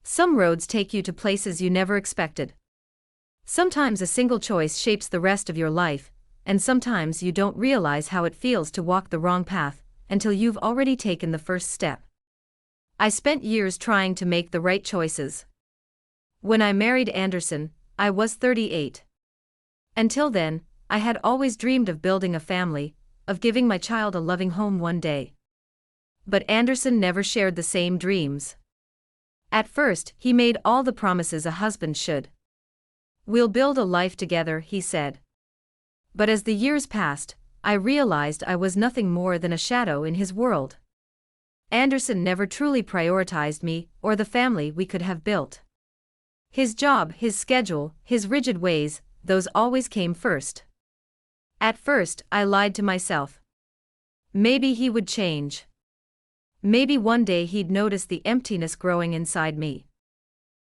Some roads take you to places you never expected. Sometimes a single choice shapes the rest of your life, and sometimes you don't realize how it feels to walk the wrong path until you've already taken the first step. I spent years trying to make the right choices. When I married Anderson, I was 38. Until then, I had always dreamed of building a family, of giving my child a loving home one day. But Anderson never shared the same dreams. At first, he made all the promises a husband should. "We'll build a life together," he said. But as the years passed, I realized I was nothing more than a shadow in his world. Anderson never truly prioritized me or the family we could have built. His job, his schedule, his rigid ways, those always came first. At first, I lied to myself. Maybe he would change. Maybe one day he'd notice the emptiness growing inside me.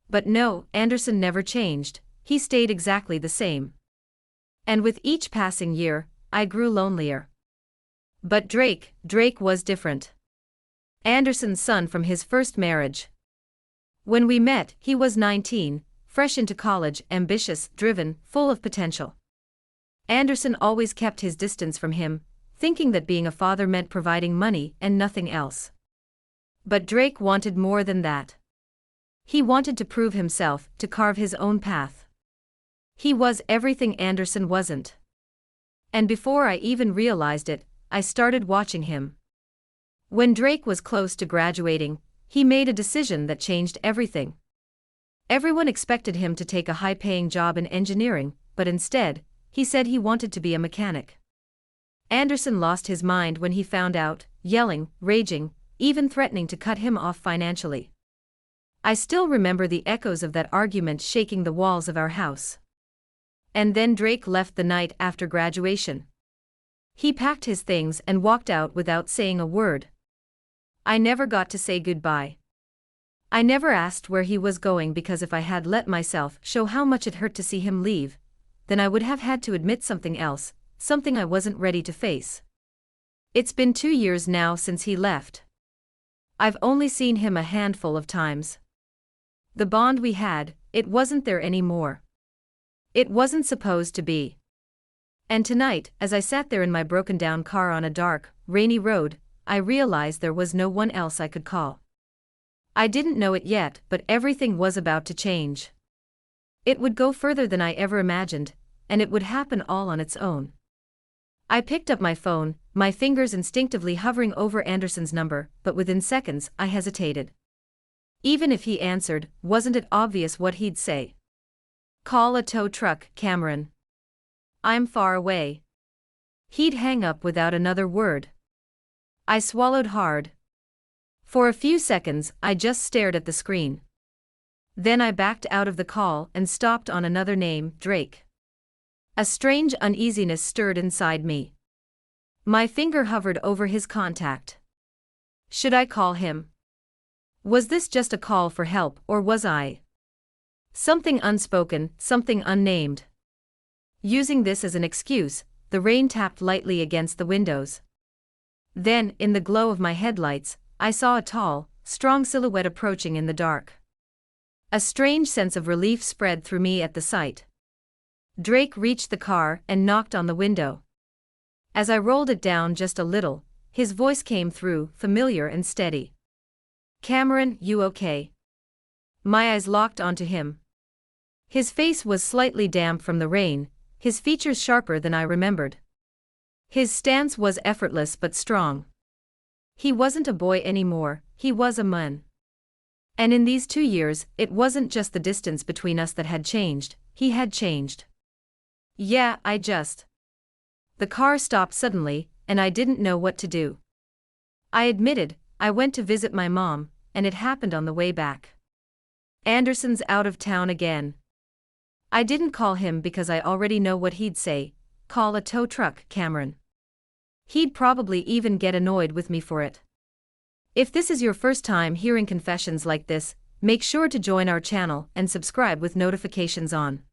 But no, Anderson never changed, he stayed exactly the same. And with each passing year, I grew lonelier. But Drake was different. Anderson's son from his first marriage. When we met, he was 19, fresh into college, ambitious, driven, full of potential. Anderson always kept his distance from him, thinking that being a father meant providing money and nothing else. But Drake wanted more than that. He wanted to prove himself, to carve his own path. He was everything Anderson wasn't. And before I even realized it, I started watching him. When Drake was close to graduating, he made a decision that changed everything. Everyone expected him to take a high-paying job in engineering, but instead, he said he wanted to be a mechanic. Anderson lost his mind when he found out, yelling, raging, even threatening to cut him off financially. I still remember the echoes of that argument shaking the walls of our house. And then Drake left the night after graduation. He packed his things and walked out without saying a word. I never got to say goodbye. I never asked where he was going because if I had let myself show how much it hurt to see him leave, then I would have had to admit something else, something I wasn't ready to face. It's been 2 years now since he left. I've only seen him a handful of times. The bond we had, it wasn't there anymore. It wasn't supposed to be. And tonight, as I sat there in my broken-down car on a dark, rainy road, I realized there was no one else I could call. I didn't know it yet, but everything was about to change. It would go further than I ever imagined, and it would happen all on its own. I picked up my phone, my fingers instinctively hovering over Anderson's number, but within seconds I hesitated. Even if he answered, wasn't it obvious what he'd say? "Call a tow truck, Cameron. I'm far away." He'd hang up without another word. I swallowed hard. For a few seconds, I just stared at the screen. Then I backed out of the call and stopped on another name, Drake. A strange uneasiness stirred inside me. My finger hovered over his contact. Should I call him? Was this just a call for help, or was I something unspoken, something unnamed? Using this as an excuse, the rain tapped lightly against the windows. Then, in the glow of my headlights, I saw a tall, strong silhouette approaching in the dark. A strange sense of relief spread through me at the sight. Drake reached the car and knocked on the window. As I rolled it down just a little, his voice came through, familiar and steady. "Cameron, you okay?" My eyes locked onto him. His face was slightly damp from the rain, his features sharper than I remembered. His stance was effortless but strong. He wasn't a boy anymore, he was a man. And in these 2 years, it wasn't just the distance between us that had changed, he had changed. Yeah, The car stopped suddenly, and I didn't know what to do. I admitted, I went to visit my mom, and it happened on the way back. Anderson's out of town again. I didn't call him because I already know what he'd say, "Call a tow truck, Cameron." He'd probably even get annoyed with me for it. If this is your first time hearing confessions like this, make sure to join our channel and subscribe with notifications on.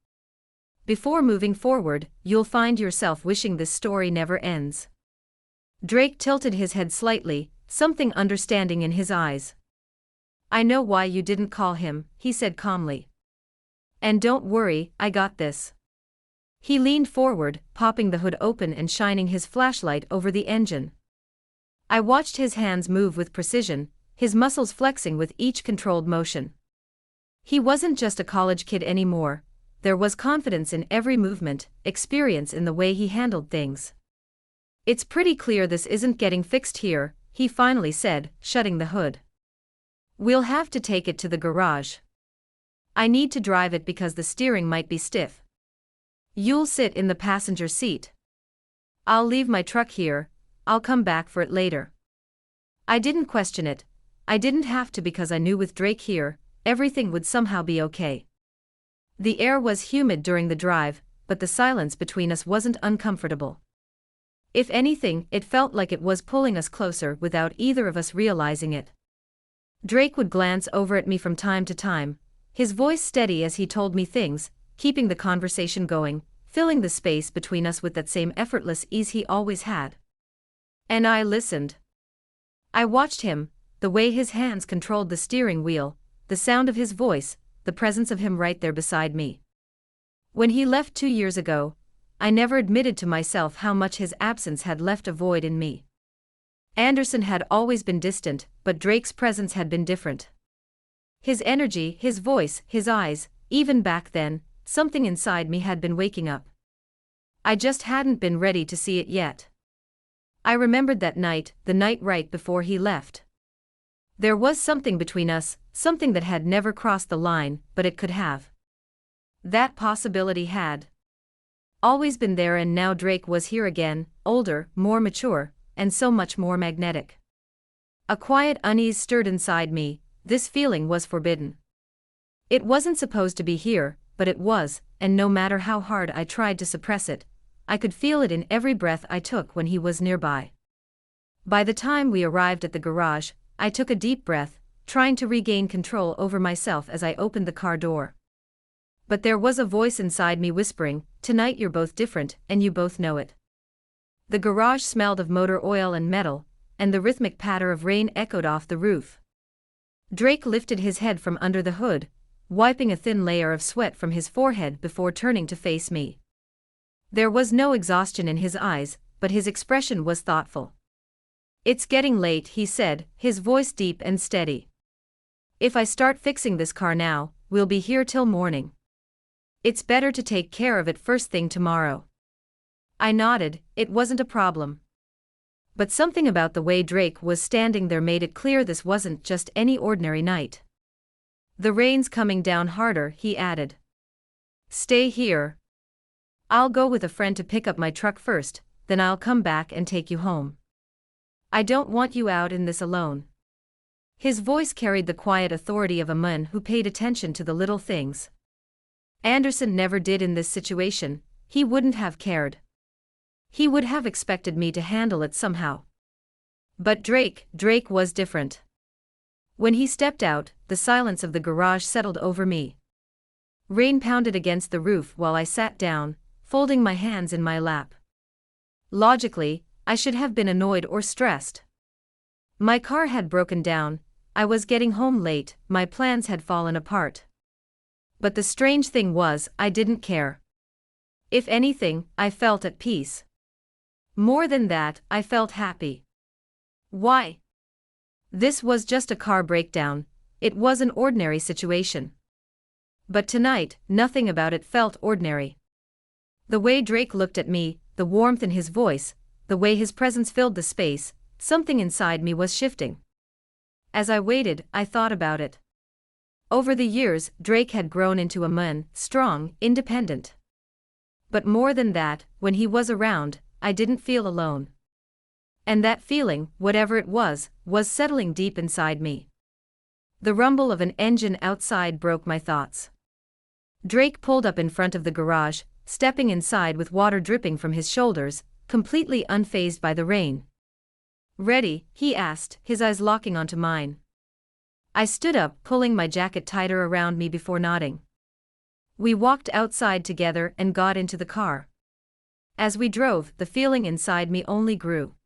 Before moving forward, you'll find yourself wishing this story never ends. Drake tilted his head slightly, something understanding in his eyes. I know why you didn't call him, he said calmly. And don't worry, I got this. He leaned forward, popping the hood open and shining his flashlight over the engine. I watched his hands move with precision, his muscles flexing with each controlled motion. He wasn't just a college kid anymore, there was confidence in every movement, experience in the way he handled things. It's pretty clear this isn't getting fixed here, he finally said, shutting the hood. We'll have to take it to the garage. I need to drive it because the steering might be stiff. You'll sit in the passenger seat. I'll leave my truck here, I'll come back for it later. I didn't question it. I didn't have to because I knew with Drake here, everything would somehow be okay. The air was humid during the drive, but the silence between us wasn't uncomfortable. If anything, it felt like it was pulling us closer without either of us realizing it. Drake would glance over at me from time to time, his voice steady as he told me things, keeping the conversation going, filling the space between us with that same effortless ease he always had. And I listened. I watched him, the way his hands controlled the steering wheel, the sound of his voice, the presence of him right there beside me. When he left 2 years ago, I never admitted to myself how much his absence had left a void in me. Anderson had always been distant, but Drake's presence had been different. His energy, his voice, his eyes, even back then, something inside me had been waking up. I just hadn't been ready to see it yet. I remembered that night, the night right before he left. There was something between us, something that had never crossed the line, but it could have. That possibility had always been there, and now Drake was here again, older, more mature, and so much more magnetic. A quiet unease stirred inside me, this feeling was forbidden. It wasn't supposed to be here, but it was, and no matter how hard I tried to suppress it, I could feel it in every breath I took when he was nearby. By the time we arrived at the garage, I took a deep breath, trying to regain control over myself as I opened the car door. But there was a voice inside me whispering, "Tonight you're both different, and you both know it." The garage smelled of motor oil and metal, and the rhythmic patter of rain echoed off the roof. Drake lifted his head from under the hood, wiping a thin layer of sweat from his forehead before turning to face me. There was no exhaustion in his eyes, but his expression was thoughtful. "It's getting late," he said, his voice deep and steady. "If I start fixing this car now, we'll be here till morning. It's better to take care of it first thing tomorrow." I nodded, it wasn't a problem. But something about the way Drake was standing there made it clear this wasn't just any ordinary night. "The rain's coming down harder," he added. "Stay here. I'll go with a friend to pick up my truck first, then I'll come back and take you home. I don't want you out in this alone." His voice carried the quiet authority of a man who paid attention to the little things. Anderson never did in this situation, he wouldn't have cared. He would have expected me to handle it somehow. But Drake was different. When he stepped out, the silence of the garage settled over me. Rain pounded against the roof while I sat down, folding my hands in my lap. Logically, I should have been annoyed or stressed. My car had broken down, I was getting home late, my plans had fallen apart. But the strange thing was, I didn't care. If anything, I felt at peace. More than that, I felt happy. Why? This was just a car breakdown, it was an ordinary situation. But tonight, nothing about it felt ordinary. The way Drake looked at me, the warmth in his voice, the way his presence filled the space, something inside me was shifting. As I waited, I thought about it. Over the years, Drake had grown into a man, strong, independent. But more than that, when he was around, I didn't feel alone. And that feeling, whatever it was settling deep inside me. The rumble of an engine outside broke my thoughts. Drake pulled up in front of the garage, stepping inside with water dripping from his shoulders, completely unfazed by the rain. "Ready?" he asked, his eyes locking onto mine. I stood up, pulling my jacket tighter around me before nodding. We walked outside together and got into the car. As we drove, the feeling inside me only grew.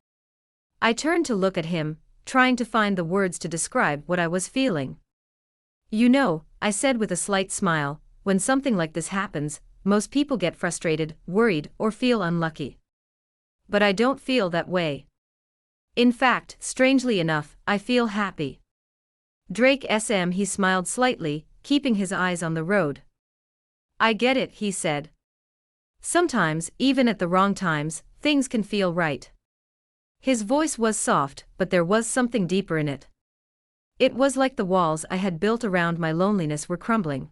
I turned to look at him, trying to find the words to describe what I was feeling. You know, I said with a slight smile, when something like this happens, most people get frustrated, worried, or feel unlucky. But I don't feel that way. In fact, strangely enough, I feel happy. Drake SM. He smiled slightly, keeping his eyes on the road. I get it, he said. Sometimes, even at the wrong times, things can feel right. His voice was soft, but there was something deeper in it. It was like the walls I had built around my loneliness were crumbling.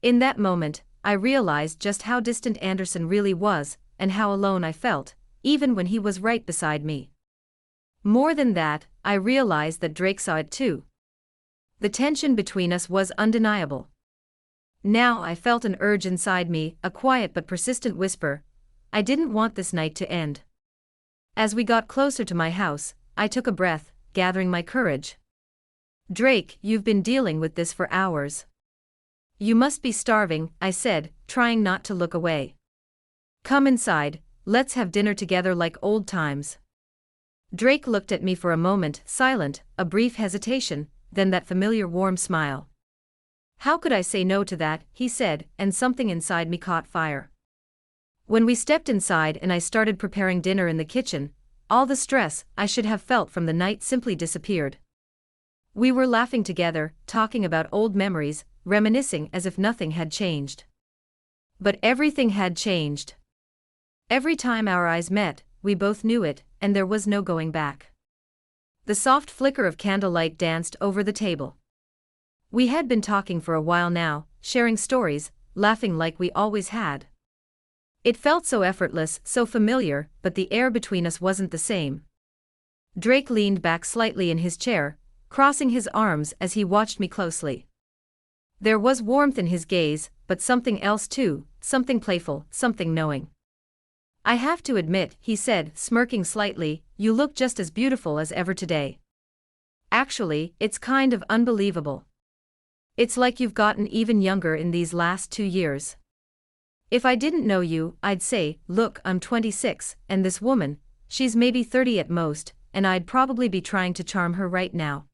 In that moment, I realized just how distant Anderson really was, and how alone I felt, even when he was right beside me. More than that, I realized that Drake saw it too. The tension between us was undeniable. Now I felt an urge inside me, a quiet but persistent whisper. I didn't want this night to end. As we got closer to my house, I took a breath, gathering my courage. Drake, you've been dealing with this for hours. You must be starving, I said, trying not to look away. Come inside, let's have dinner together like old times. Drake looked at me for a moment, silent, a brief hesitation, then that familiar warm smile. How could I say no to that, he said, and something inside me caught fire. When we stepped inside and I started preparing dinner in the kitchen, all the stress I should have felt from the night simply disappeared. We were laughing together, talking about old memories, reminiscing as if nothing had changed. But everything had changed. Every time our eyes met, we both knew it, and there was no going back. The soft flicker of candlelight danced over the table. We had been talking for a while now, sharing stories, laughing like we always had. It felt so effortless, so familiar, but the air between us wasn't the same. Drake leaned back slightly in his chair, crossing his arms as he watched me closely. There was warmth in his gaze, but something else too, something playful, something knowing. I have to admit, he said, smirking slightly, you look just as beautiful as ever today. Actually, it's kind of unbelievable. It's like you've gotten even younger in these last 2 years. If I didn't know you, I'd say, look, I'm 26, and this woman, she's maybe 30 at most, and I'd probably be trying to charm her right now.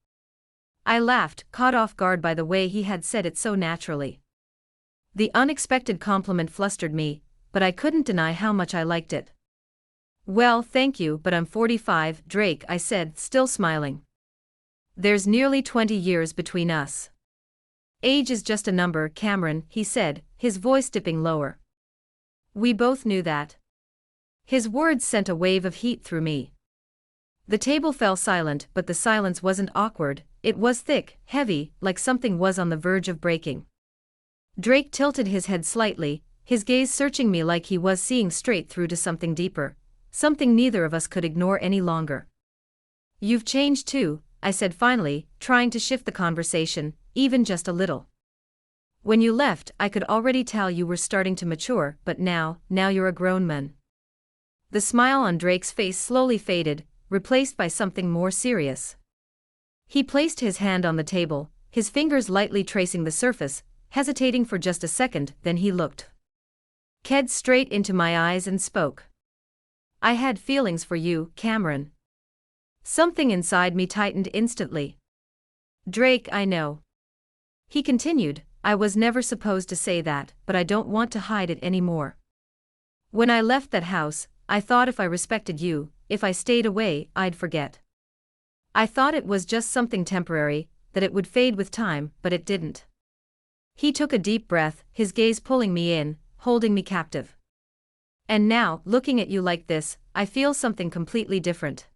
I laughed, caught off guard by the way he had said it so naturally. The unexpected compliment flustered me, but I couldn't deny how much I liked it. Well, thank you, but I'm 45, Drake, I said, still smiling. There's nearly 20 years between us. Age is just a number, Cameron, he said, his voice dipping lower. We both knew that. His words sent a wave of heat through me. The table fell silent, but the silence wasn't awkward, it was thick, heavy, like something was on the verge of breaking. Drake tilted his head slightly, his gaze searching me like he was seeing straight through to something deeper, something neither of us could ignore any longer. You've changed too, I said finally, trying to shift the conversation, even just a little. When you left, I could already tell you were starting to mature, but now you're a grown man. The smile on Drake's face slowly faded, replaced by something more serious. He placed his hand on the table, his fingers lightly tracing the surface, hesitating for just a second, then he looked straight into my eyes and spoke. I had feelings for you, Cameron. Something inside me tightened instantly. Drake, I know. He continued, I was never supposed to say that, but I don't want to hide it anymore. When I left that house, I thought if I respected you, if I stayed away, I'd forget. I thought it was just something temporary, that it would fade with time, but it didn't. He took a deep breath, his gaze pulling me in, holding me captive. And now, looking at you like this, I feel something completely different.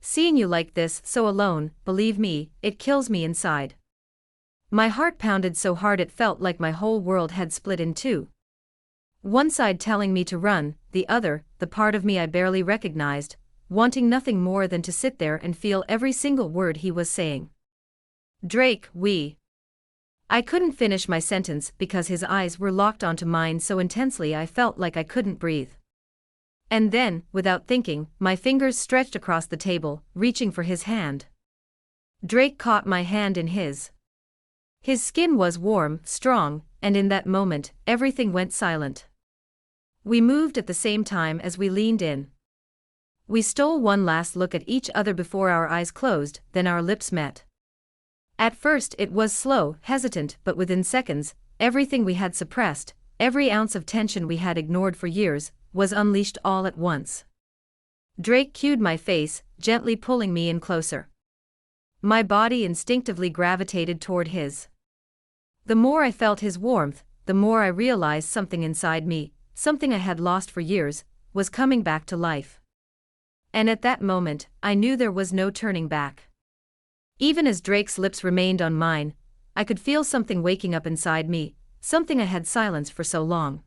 Seeing you like this, so alone, believe me, it kills me inside. My heart pounded so hard it felt like my whole world had split in two. One side telling me to run, the other, the part of me I barely recognized, wanting nothing more than to sit there and feel every single word he was saying. Drake, I couldn't finish my sentence because his eyes were locked onto mine so intensely I felt like I couldn't breathe. And then, without thinking, my fingers stretched across the table, reaching for his hand. Drake caught my hand in his. His skin was warm, strong, and in that moment, everything went silent. We moved at the same time as we leaned in. We stole one last look at each other before our eyes closed, then our lips met. At first it was slow, hesitant, but within seconds, everything we had suppressed, every ounce of tension we had ignored for years, was unleashed all at once. Drake cued my face, gently pulling me in closer. My body instinctively gravitated toward his. The more I felt his warmth, the more I realized something inside me, something I had lost for years, was coming back to life. And at that moment, I knew there was no turning back. Even as Drake's lips remained on mine, I could feel something waking up inside me, something I had silenced for so long.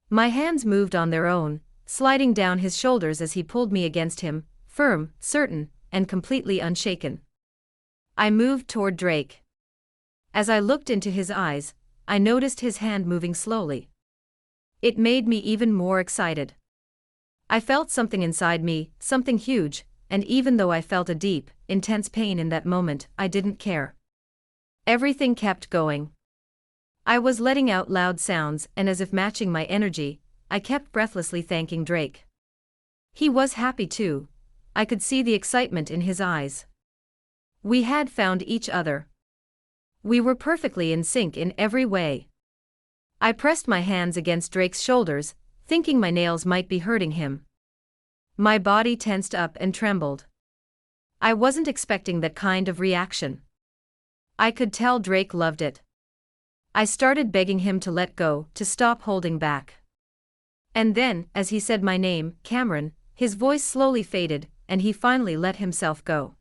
My hands moved on their own, sliding down his shoulders as he pulled me against him, firm, certain, and completely unshaken. I moved toward Drake. As I looked into his eyes, I noticed his hand moving slowly. It made me even more excited. I felt something inside me, something huge, and even though I felt a deep, intense pain in that moment, I didn't care. Everything kept going. I was letting out loud sounds, and as if matching my energy, I kept breathlessly thanking Drake. He was happy too. I could see the excitement in his eyes. We had found each other. We were perfectly in sync in every way. I pressed my hands against Drake's shoulders, thinking my nails might be hurting him. My body tensed up and trembled. I wasn't expecting that kind of reaction. I could tell Drake loved it. I started begging him to let go, to stop holding back. And then, as he said my name, Cameron, his voice slowly faded, and he finally let himself go.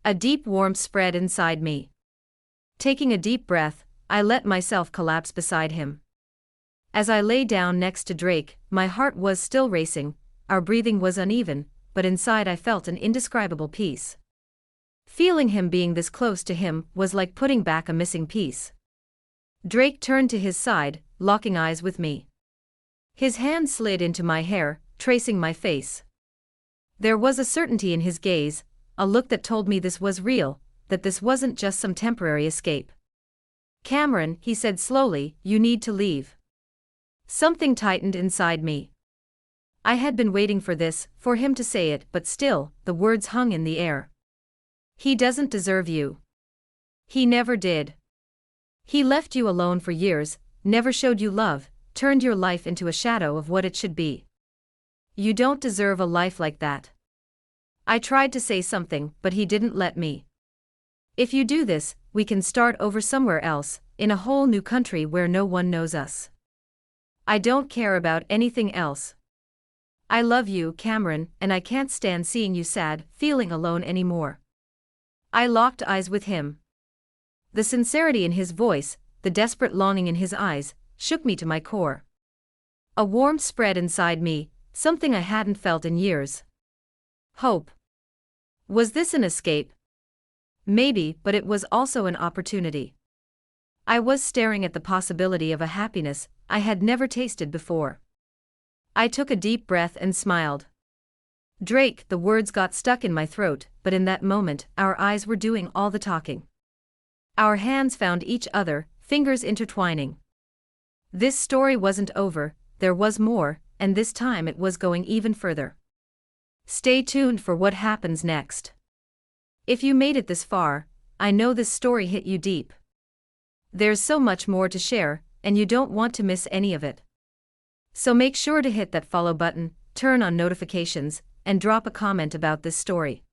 A deep warmth spread inside me. Taking a deep breath, I let myself collapse beside him. As I lay down next to Drake, my heart was still racing, our breathing was uneven, but inside I felt an indescribable peace. Feeling him being this close to him was like putting back a missing piece. Drake turned to his side, locking eyes with me. His hand slid into my hair, tracing my face. There was a certainty in his gaze, a look that told me this was real, that this wasn't just some temporary escape. Cameron, he said slowly, you need to leave. Something tightened inside me. I had been waiting for this, for him to say it, but still, the words hung in the air. He doesn't deserve you. He never did. He left you alone for years, never showed you love, turned your life into a shadow of what it should be. You don't deserve a life like that. I tried to say something, but he didn't let me. If you do this, we can start over somewhere else, in a whole new country where no one knows us. I don't care about anything else. I love you, Cameron, and I can't stand seeing you sad, feeling alone anymore. I locked eyes with him. The sincerity in his voice, the desperate longing in his eyes, shook me to my core. A warmth spread inside me, something I hadn't felt in years. Hope. Was this an escape? Maybe, but it was also an opportunity. I was staring at the possibility of a happiness I had never tasted before. I took a deep breath and smiled. Drake, the words got stuck in my throat, but in that moment, our eyes were doing all the talking. Our hands found each other, fingers intertwining. This story wasn't over, there was more, and this time it was going even further. Stay tuned for what happens next. If you made it this far, I know this story hit you deep. There's so much more to share, and you don't want to miss any of it. So make sure to hit that follow button, turn on notifications, and drop a comment about this story.